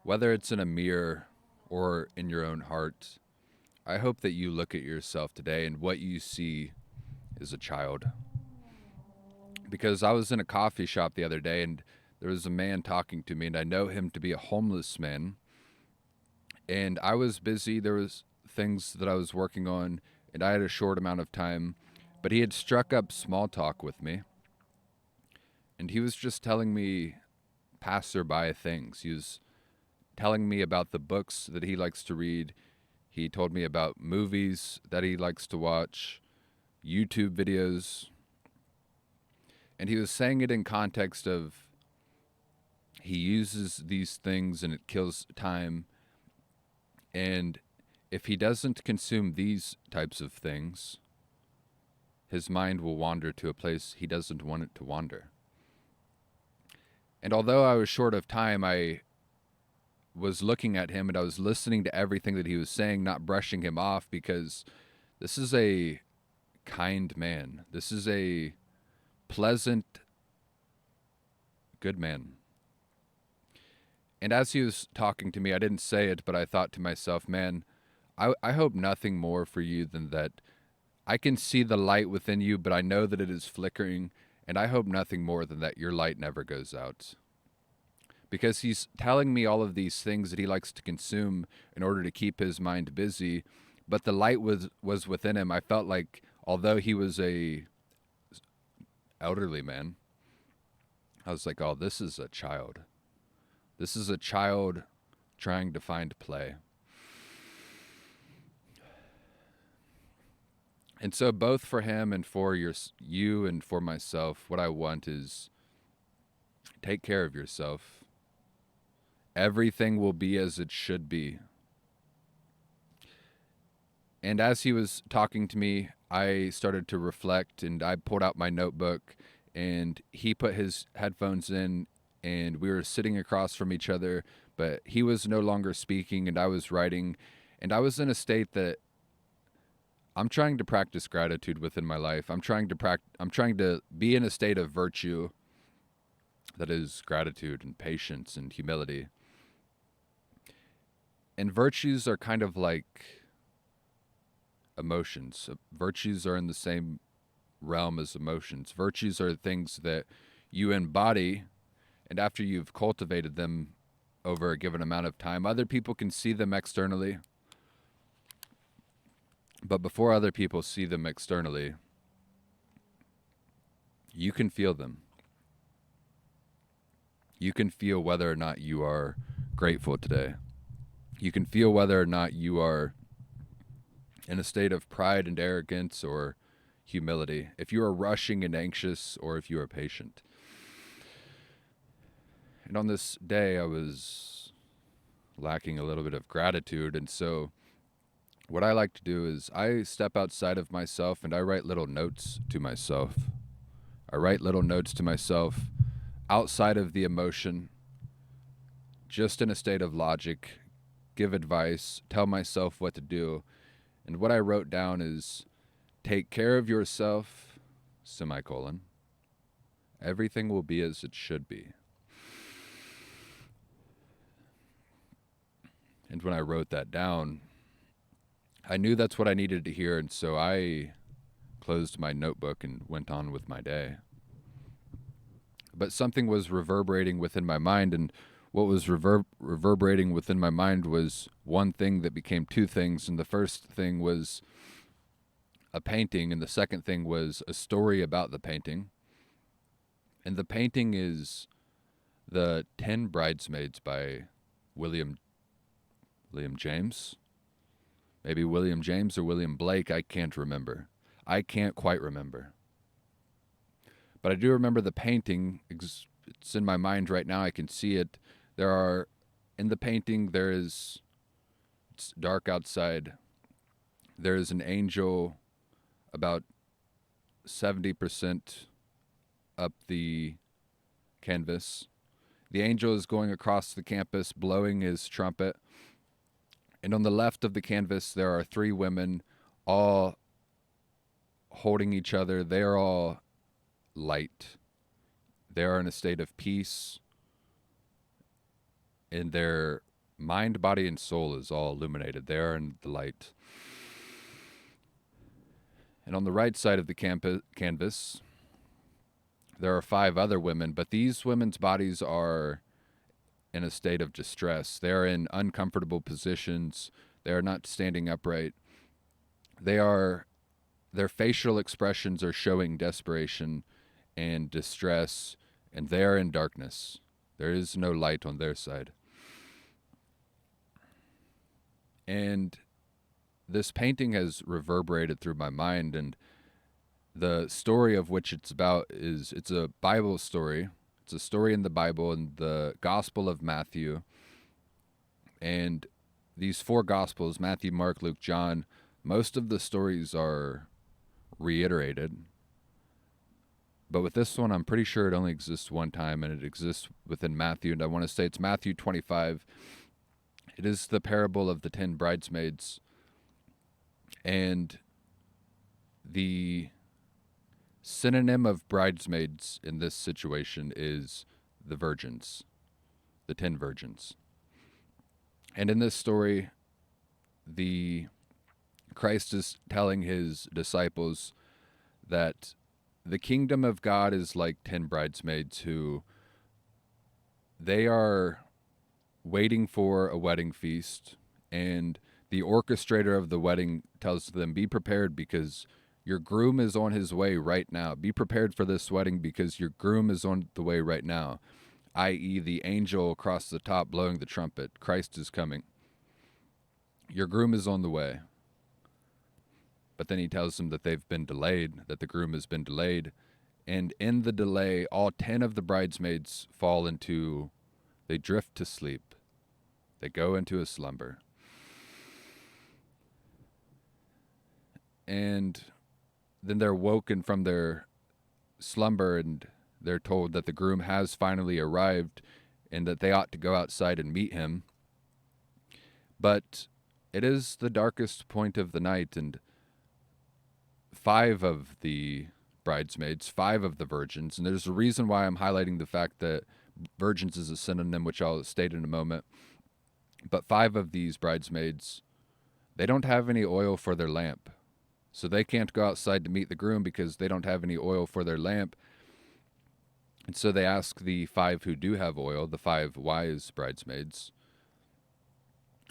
Whether it's in a mirror or in your own heart, I hope that you look at yourself today and what you see is a child. Because I was in a coffee shop the other day and there was a man talking to me, and I know him to be a homeless man. And I was busy. There was things that I was working on, and I had a short amount of time. But he had struck up small talk with me, and he was just telling me passerby things. He was telling me about the books that he likes to read. He told me about movies that he likes to watch, YouTube videos, and he was saying it in context of he uses these things and it kills time. And if he doesn't consume these types of things, his mind will wander to a place he doesn't want it to wander. And although I was short of time, I was looking at him and I was listening to everything that he was saying, not brushing him off, because this is a kind man. This is a pleasant, good man. And as he was talking to me, I didn't say it, but I thought to myself, man, I hope nothing more for you than that I can see the light within you, but I know that it is flickering, and I hope nothing more than that your light never goes out. Because he's telling me all of these things that he likes to consume in order to keep his mind busy, but the light was within him. I felt like although he was a elderly man, I was like, oh, this is a child. This is a child trying to find play. And so both for him and for you and for myself, what I want is take care of yourself. Everything will be as it should be. And as he was talking to me, I started to reflect and I pulled out my notebook and he put his headphones in and we were sitting across from each other, but he was no longer speaking and I was writing, and I was in a state that I'm trying to practice gratitude within my life. I'm trying to be in a state of virtue that is gratitude and patience and humility. And virtues are kind of like emotions. Virtues are in the same realm as emotions. Virtues are things that you embody, and after you've cultivated them over a given amount of time, other people can see them externally. But before other people see them externally, you can feel them. You can feel whether or not you are grateful today. You can feel whether or not you are in a state of pride and arrogance or humility, if you are rushing and anxious or if you are patient. And on this day, I was lacking a little bit of gratitude. And so, what I like to do is I step outside of myself and I write little notes to myself. I write little notes to myself outside of the emotion, just in a state of logic, give advice, tell myself what to do. And what I wrote down is take care of yourself, semicolon. Everything will be as it should be. And when I wrote that down, I knew that's what I needed to hear. And so I closed my notebook and went on with my day. But something was reverberating within my mind, and what was reverberating within my mind was one thing that became two things. And the first thing was a painting, and the second thing was a story about the painting. And the painting is The 10 Bridesmaids by William James. Maybe William James or William Blake, I can't remember. I can't quite remember. But I do remember the painting. It's in my mind right now. I can see it. In the painting, it's dark outside. There is an angel about 70% up the canvas. The angel is going across the campus, blowing his trumpet. And on the left of the canvas, there are three women, all holding each other. They are all light. They are in a state of peace, and they're mind, body, and soul is all illuminated. They are in the light. And on the right side of the canvas, there are 5 other women, but these women's bodies are in a state of distress. They are in uncomfortable positions. They are not standing upright. Their facial expressions are showing desperation and distress, and they are in darkness. There is no light on their side. And this painting has reverberated through my mind, and the story of which it's about is it's a Bible story. It's a story in the Bible, in the Gospel of Matthew. And these 4 Gospels, Matthew, Mark, Luke, John, most of the stories are reiterated. But with this one, I'm pretty sure it only exists one time, and it exists within Matthew. And I want to say it's Matthew 25. It is the parable of the 10 bridesmaids. And the synonym of bridesmaids in this situation is the virgins, the 10 virgins. And in this story, the Christ is telling his disciples that the kingdom of God is like 10 bridesmaids who they are waiting for a wedding feast, and the orchestrator of the wedding tells them, be prepared because your groom is on his way right now. Be prepared for this wedding because your groom is on the way right now, i.e. the angel across the top blowing the trumpet. Christ is coming. Your groom is on the way. But then he tells them that they've been delayed, that the groom has been delayed. And in the delay, all 10 of the bridesmaids they drift to sleep. They go into a slumber. And then they're woken from their slumber, and they're told that the groom has finally arrived and that they ought to go outside and meet him. But it is the darkest point of the night, and 5 of the bridesmaids, 5 of the virgins, and there's a reason why I'm highlighting the fact that virgins is a synonym, which I'll state in a moment. But 5 of these bridesmaids, they don't have any oil for their lamp. So they can't go outside to meet the groom because they don't have any oil for their lamp. And so they ask the 5 who do have oil, the 5 wise bridesmaids,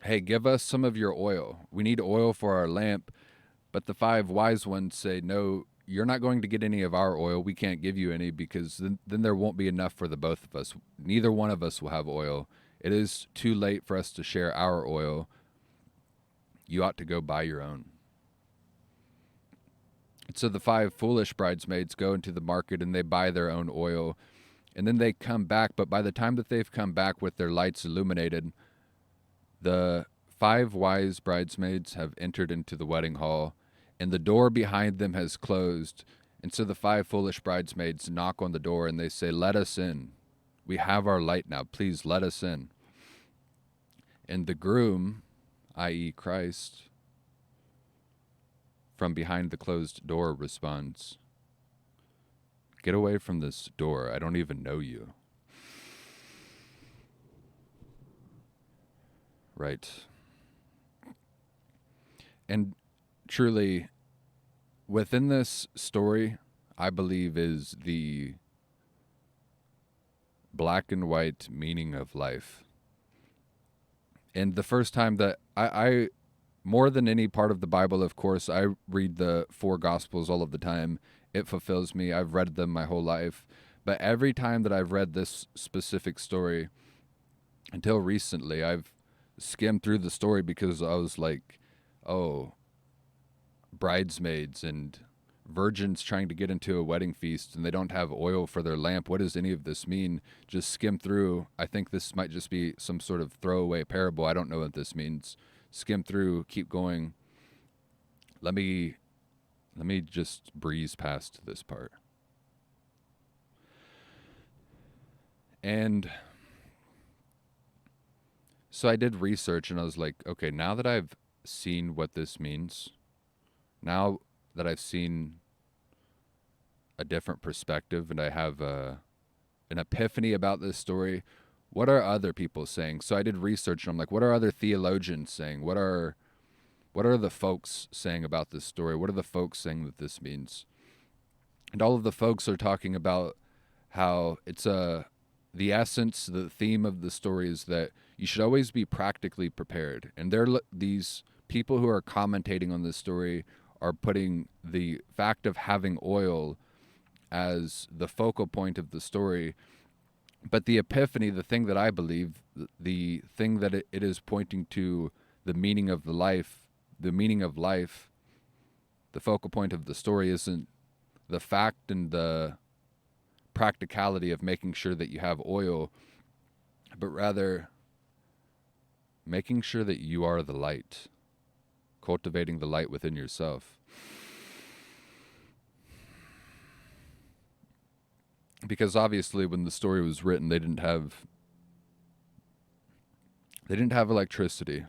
hey, give us some of your oil. We need oil for our lamp. But the 5 wise ones say, no, you're not going to get any of our oil. We can't give you any because then there won't be enough for the both of us. Neither one of us will have oil. It is too late for us to share our oil. You ought to go buy your own. And so the 5 foolish bridesmaids go into the market and they buy their own oil. And then they come back. But by the time that they've come back with their lights illuminated, the 5 wise bridesmaids have entered into the wedding hall, and the door behind them has closed. And so the 5 foolish bridesmaids knock on the door and they say, let us in. We have our light now. Please let us in. And the groom, i.e. Christ, from behind the closed door responds, get away from this door. I don't even know you. Right. And truly, within this story, I believe is the black and white meaning of life. And the first time that I more than any part of the Bible, of course, I read the 4 Gospels all of the time. It fulfills me. I've read them my whole life. But every time that I've read this specific story, until recently, I've skimmed through the story because I was like, oh, bridesmaids and virgins trying to get into a wedding feast and they don't have oil for their lamp. What does any of this mean? Just skim through. I think this might just be some sort of throwaway parable. I don't know what this means. Skim through, keep going. Let me just breeze past this part. And so I did research and I was like, okay, now that I've seen what this means, now that I've seen a different perspective and I have an epiphany about this story, what are other people saying? So I did research and I'm like, what are other theologians saying? What are the folks saying about this story? What are the folks saying that this means? And all of the folks are talking about how the essence, the theme of the story is that you should always be practically prepared. And these people who are commentating on this story are putting the fact of having oil as the focal point of the story. But the epiphany, the thing that I believe, the thing that it is pointing to, the meaning of the meaning of life, the focal point of the story isn't the fact and the practicality of making sure that you have oil, but rather making sure that you are the light, cultivating the light within yourself. Because obviously when the story was written, they didn't have electricity.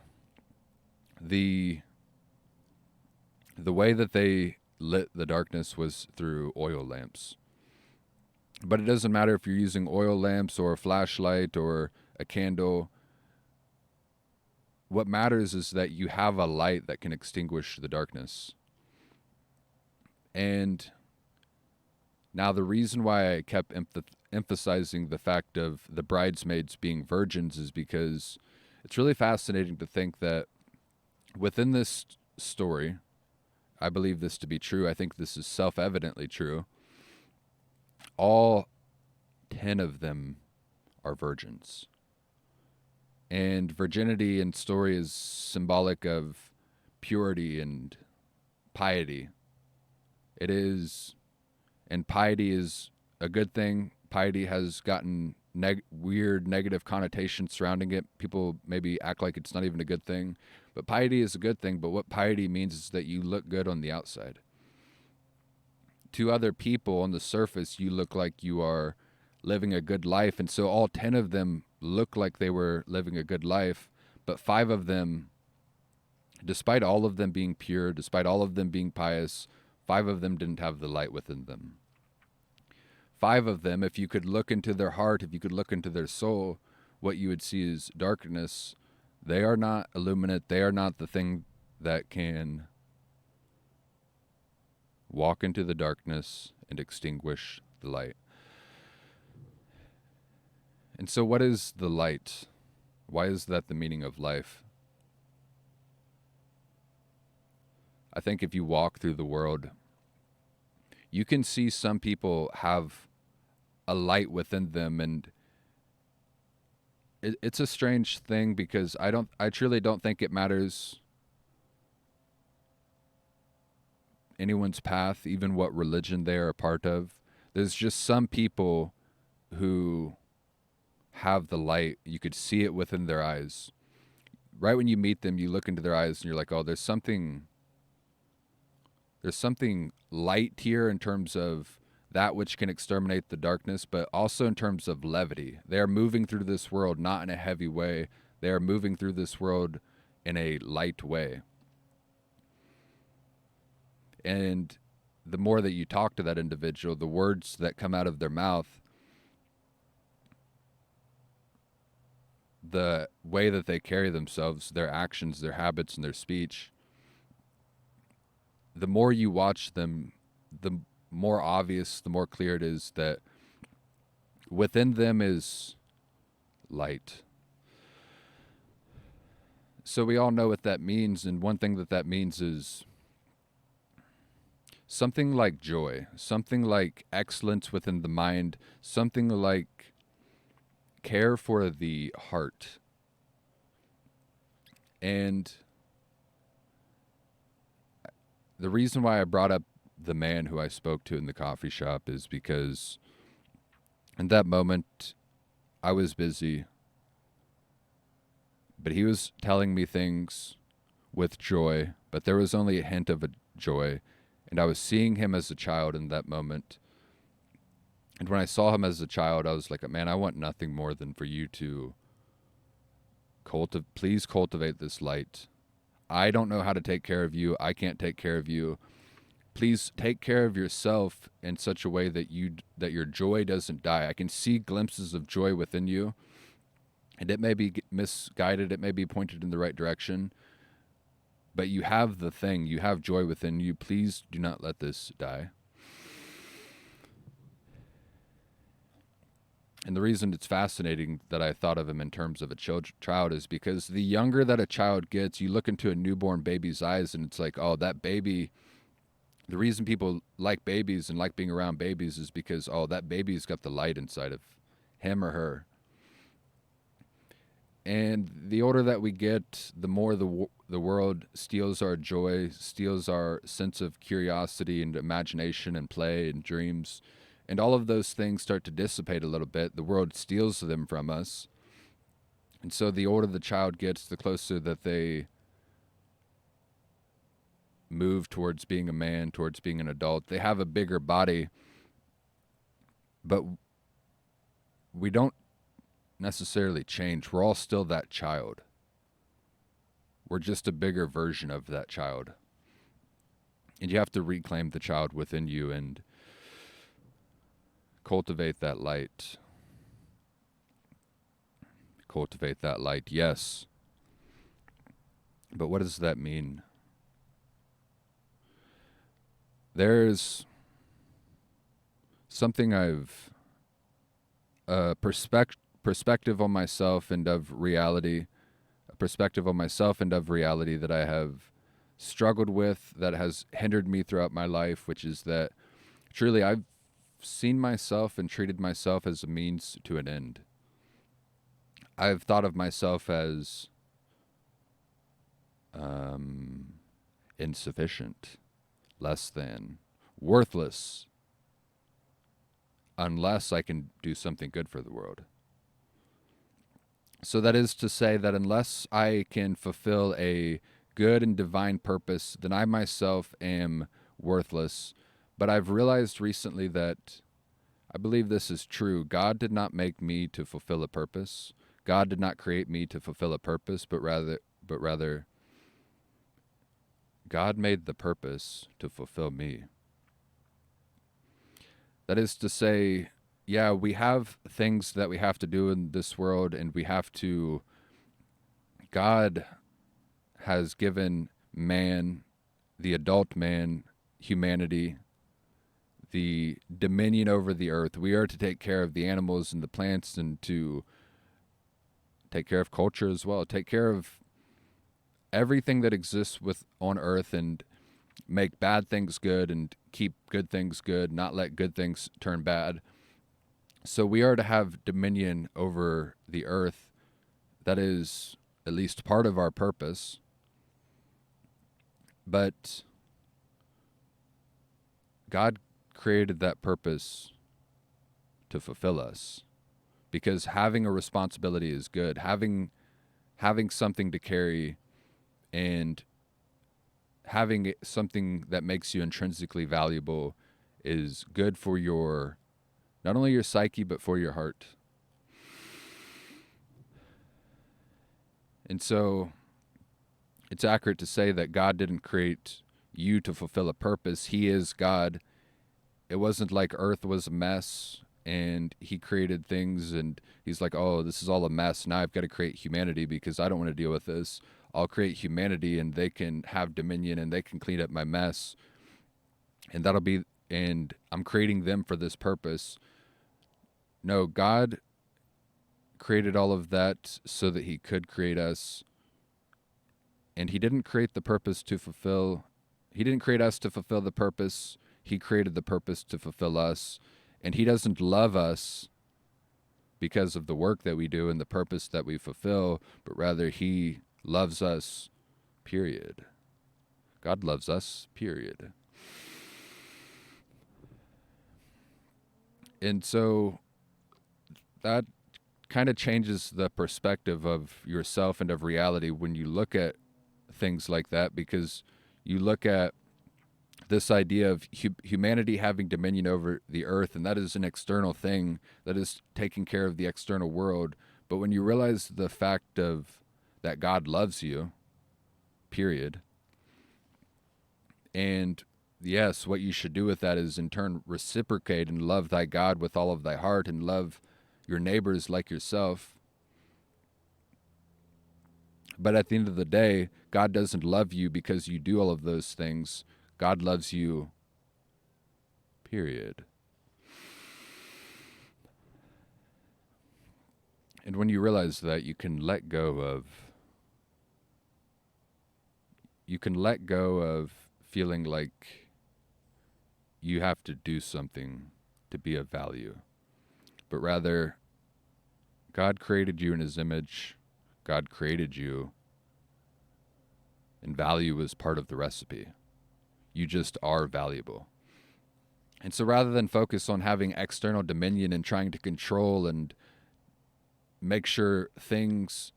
The way that they lit the darkness was through oil lamps. But it doesn't matter if you're using oil lamps or a flashlight or a candle. What matters is that you have a light that can extinguish the darkness. And now the reason why I kept emphasizing the fact of the bridesmaids being virgins is because it's really fascinating to think that within this story, I believe this to be true. I think this is self-evidently true. All 10 of them are virgins. And virginity in story is symbolic of purity and piety. It is, and piety is a good thing. Piety has gotten weird negative connotations surrounding it. People maybe act like it's not even a good thing. But piety is a good thing. But what piety means is that you look good on the outside. To other people on the surface, you look like you are living a good life. And so all 10 of them look like they were living a good life. But 5 of them, despite all of them being pure, despite all of them being pious, 5 of them didn't have the light within them. 5 of them, if you could look into their heart, if you could look into their soul, what you would see is darkness. They are not illuminate. They are not the thing that can walk into the darkness and extinguish the light. And so what is the light? Why is that the meaning of life? I think if you walk through the world, you can see some people have a light within them, and it's a strange thing because I truly don't think it matters anyone's path, even what religion they are a part of. There's just some people who have the light. You could see it within their eyes. Right when you meet them, you look into their eyes and you're like, oh, there's something light here in terms of that which can exterminate the darkness, but also in terms of levity. They are moving through this world not in a heavy way. They are moving through this world in a light way. And the more that you talk to that individual, the words that come out of their mouth, the way that they carry themselves, their actions, their habits, and their speech, the more you watch them, the more obvious, the more clear it is that within them is light. So we all know what that means, and one thing that means is something like joy, something like excellence within the mind, something like care for the heart. And the reason why I brought up the man who I spoke to in the coffee shop is because in that moment I was busy, but he was telling me things with joy, but there was only a hint of a joy. And I was seeing him as a child in that moment. And when I saw him as a child, I was like, man, I want nothing more than for you to please cultivate this light. I don't know how to take care of you. I can't take care of you. Please take care of yourself in such a way that your joy doesn't die. I can see glimpses of joy within you. And it may be misguided, it may be pointed in the right direction, but you have the thing, you have joy within you. Please do not let this die. And the reason it's fascinating that I thought of him in terms of a child is because the younger that a child gets, you look into a newborn baby's eyes and it's like, oh, that baby, the reason people like babies and like being around babies is because, oh, that baby's got the light inside of him or her. And the older that we get, the more the world steals our joy, steals our sense of curiosity and imagination and play and dreams. And all of those things start to dissipate a little bit. The world steals them from us. And so the older the child gets, the closer that they move towards being a man, towards being an adult. They have a bigger body, but we don't necessarily change. We're all still that child. We're just a bigger version of that child. And you have to reclaim the child within you and cultivate that light. Cultivate that light, yes. But what does that mean? There's something I've perspective on myself and of reality, a perspective on myself and of reality that I have struggled with, that has hindered me throughout my life, which is that truly I've seen myself and treated myself as a means to an end. I've thought of myself as insufficient, less than, worthless, unless I can do something good for the world. So that is to say that unless I can fulfill a good and divine purpose, then I myself am worthless. But I've realized recently that I believe this is true. God did not make me to fulfill a purpose. God did not create me to fulfill a purpose, but rather God made the purpose to fulfill me. That is to say, yeah, we have things that we have to do in this world, and God has given man, the adult man, humanity, the dominion over the earth. We are to take care of the animals and the plants and to take care of culture as well, take care of everything that exists on earth and make bad things good and keep good things good, not let good things turn bad. So we are to have dominion over the earth. That is at least part of our purpose. But God created that purpose to fulfill us, because having a responsibility is good. Having something to carry and having something that makes you intrinsically valuable is good for not only your psyche, but for your heart. And so it's accurate to say that God didn't create you to fulfill a purpose. He is God. It wasn't like earth was a mess and he created things and he's like, oh, this is all a mess. Now I've got to create humanity because I don't want to deal with this. I'll create humanity and they can have dominion and they can clean up my mess. And I'm creating them for this purpose. No, God created all of that so that he could create us. And he didn't create the purpose to fulfill, he didn't create us to fulfill the purpose. He created the purpose to fulfill us. And he doesn't love us because of the work that we do and the purpose that we fulfill, but rather he loves us, period. God loves us, period. And so that kind of changes the perspective of yourself and of reality when you look at things like that, because you look at this idea of humanity having dominion over the earth, and that is an external thing that is taking care of the external world. But when you realize the fact of that God loves you, period, and yes, what you should do with that is in turn reciprocate and love thy God with all of thy heart and love your neighbors like yourself. But at the end of the day, God doesn't love you because you do all of those things. God loves you, period. And when you realize that, you can let go of feeling like you have to do something to be of value. But rather, God created you in his image. God created you, and value is part of the recipe. You just are valuable. And so rather than focus on having external dominion and trying to control and make sure things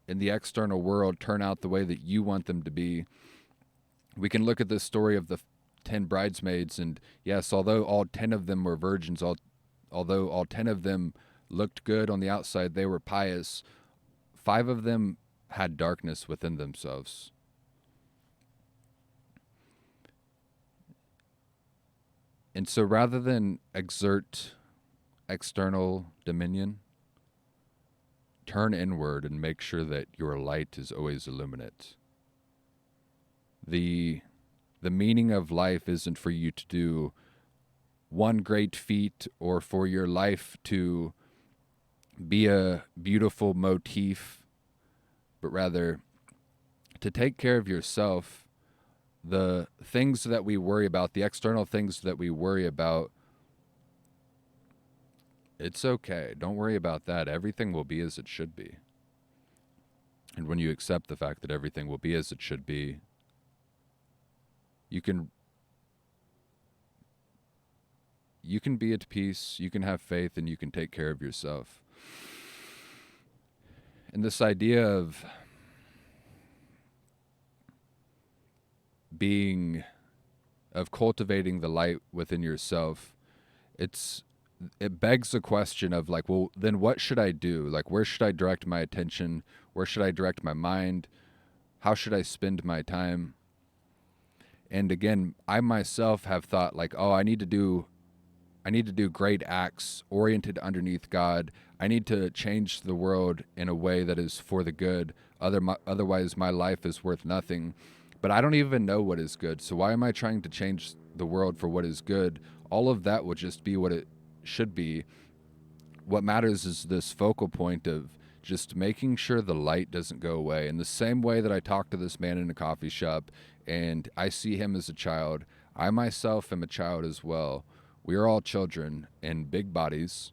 in the external world turn out the way that you want them to be, we can look at this story of the 10 bridesmaids. And yes, although all 10 of them were virgins, although all 10 of them looked good on the outside, they were pious, 5 of them had darkness within themselves. And so rather than exert external dominion, turn inward and make sure that your light is always illuminate. The meaning of life isn't for you to do one great feat or for your life to be a beautiful motif, but rather to take care of yourself. The things that we worry about, the external things that we worry about, it's okay. Don't worry about that. Everything will be as it should be. And when you accept the fact that everything will be as it should be, you can be at peace, you can have faith, and you can take care of yourself. And this idea of cultivating the light within yourself, it begs the question of like, well, then what should I do? Like, where should I direct my attention? Where should I direct my mind? How should I spend my time? And again, I myself have thought like, oh, I need to do great acts oriented underneath God. I need to change the world in a way that is for the good. Otherwise, my life is worth nothing. But I don't even know what is good. So why am I trying to change the world for what is good? All of that will just be what it should be. What matters is this focal point of just making sure the light doesn't go away. In the same way that I talk to this man in a coffee shop and I see him as a child, I myself am a child as well. We are all children in big bodies.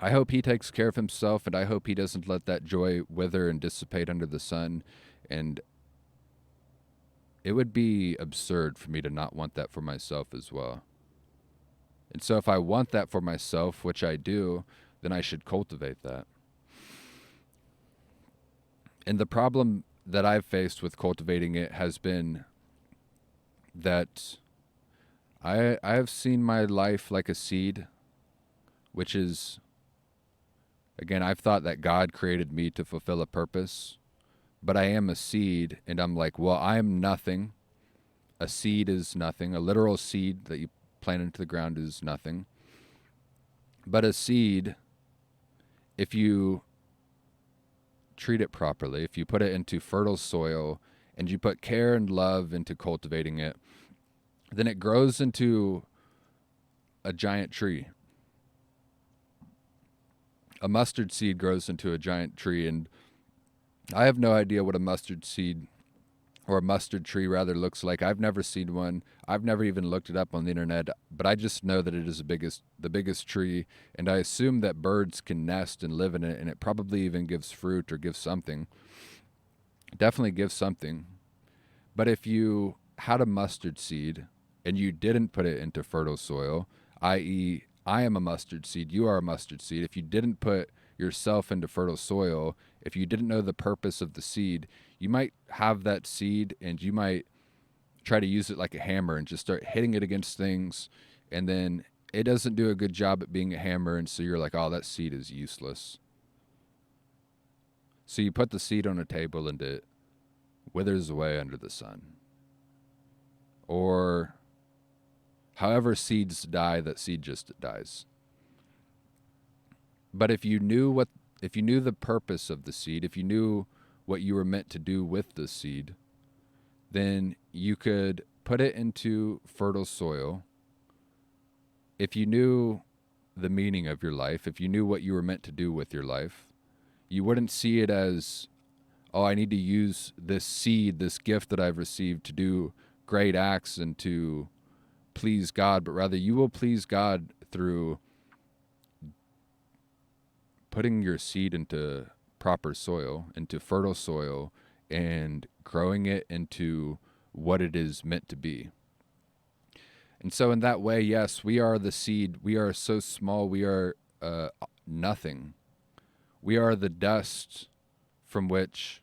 I hope he takes care of himself, and I hope he doesn't let that joy wither and dissipate under the sun. And it would be absurd for me to not want that for myself as well. And so if I want that for myself, which I do, then I should cultivate that. And the problem that I've faced with cultivating it has been that I have seen my life like a seed, which is, again, I've thought that God created me to fulfill a purpose, but I am a seed, and I'm like, well, I am nothing. A seed is nothing. A literal seed that you plant into the ground is nothing. But a seed, if you treat it properly, if you put it into fertile soil and you put care and love into cultivating it, then it grows into a giant tree. A mustard seed grows into a giant tree, and I have no idea what a mustard seed or a mustard tree rather looks like. I've never seen one. I've never even looked it up on the internet, but I just know that it is the biggest tree, and I assume that birds can nest and live in it, and it probably even gives fruit or gives something. Definitely gives something. But if you had a mustard seed and you didn't put it into fertile soil, i.e., I am a mustard seed, you are a mustard seed. If you didn't put yourself into fertile soil, if you didn't know the purpose of the seed, you might have that seed and you might try to use it like a hammer and just start hitting it against things, and then it doesn't do a good job at being a hammer, and so you're like, oh, that seed is useless. So you put the seed on a table and it withers away under the sun. Or however seeds die, that seed just dies. But if you knew the purpose of the seed, if you knew what you were meant to do with the seed, then you could put it into fertile soil. If you knew the meaning of your life, if you knew what you were meant to do with your life, you wouldn't see it as, oh, I need to use this seed, this gift that I've received to do great acts and to please God, but rather you will please God through putting your seed into proper soil, into fertile soil, and growing it into what it is meant to be. And so in that way, yes, we are the seed. We are so small. We are nothing. We are the dust from which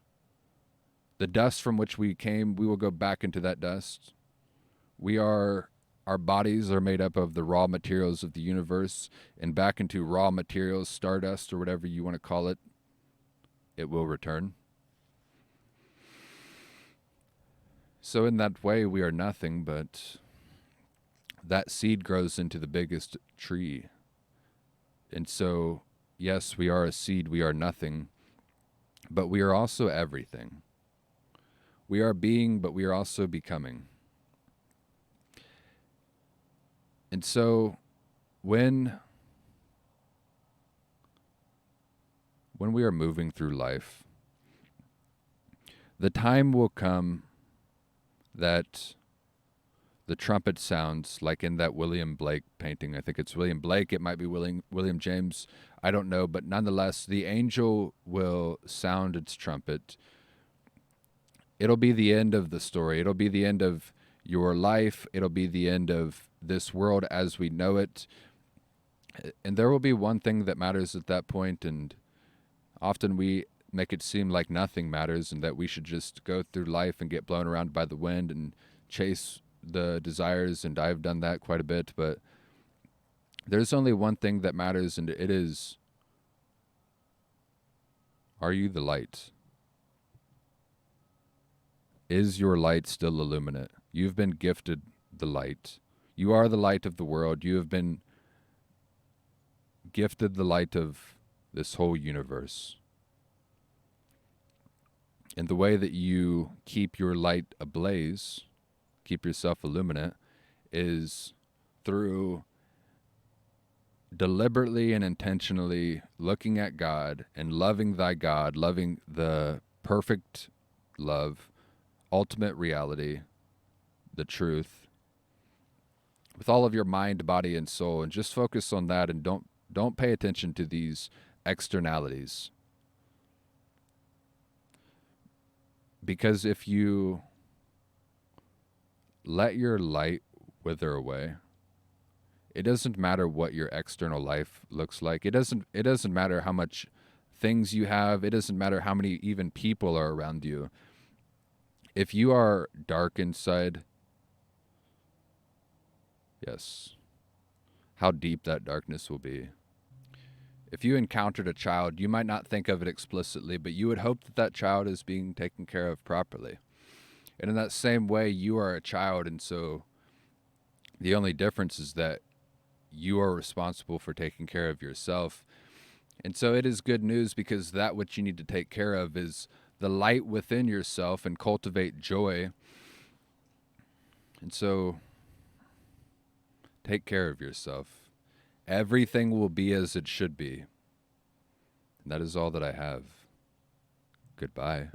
we came. We will go back into that dust. Our bodies are made up of the raw materials of the universe, and back into raw materials, stardust or whatever you want to call it, it will return. So in that way, we are nothing, but that seed grows into the biggest tree. And so, yes, we are a seed, we are nothing, but we are also everything. We are being, but we are also becoming. And so, when we are moving through life, the time will come that the trumpet sounds like in that William Blake painting. I think it's William Blake. It might be William James. I don't know. But nonetheless, the angel will sound its trumpet. It'll be the end of the story. It'll be the end of your life. It'll be the end of this world as we know it. And there will be one thing that matters at that point, and often we make it seem like nothing matters and that we should just go through life and get blown around by the wind and chase the desires, and I've done that quite a bit, but there's only one thing that matters, and it is, are you the light? Is your light still illuminate? You've been gifted the light. You are the light of the world. You have been gifted the light of this whole universe. And the way that you keep your light ablaze, keep yourself illuminate, is through deliberately and intentionally looking at God and loving thy God, loving the perfect love, ultimate reality, the truth, with all of your mind, body, and soul, and just focus on that, and don't pay attention to these externalities. Because if you let your light wither away, it doesn't matter what your external life looks like. It doesn't matter how much things you have. It doesn't matter how many even people are around you. If you are dark inside, yes, how deep that darkness will be. If you encountered a child, you might not think of it explicitly, but you would hope that that child is being taken care of properly. And in that same way, you are a child, and so the only difference is that you are responsible for taking care of yourself. And so it is good news, because that which you need to take care of is the light within yourself and cultivate joy. And so take care of yourself. Everything will be as it should be. And that is all that I have. Goodbye.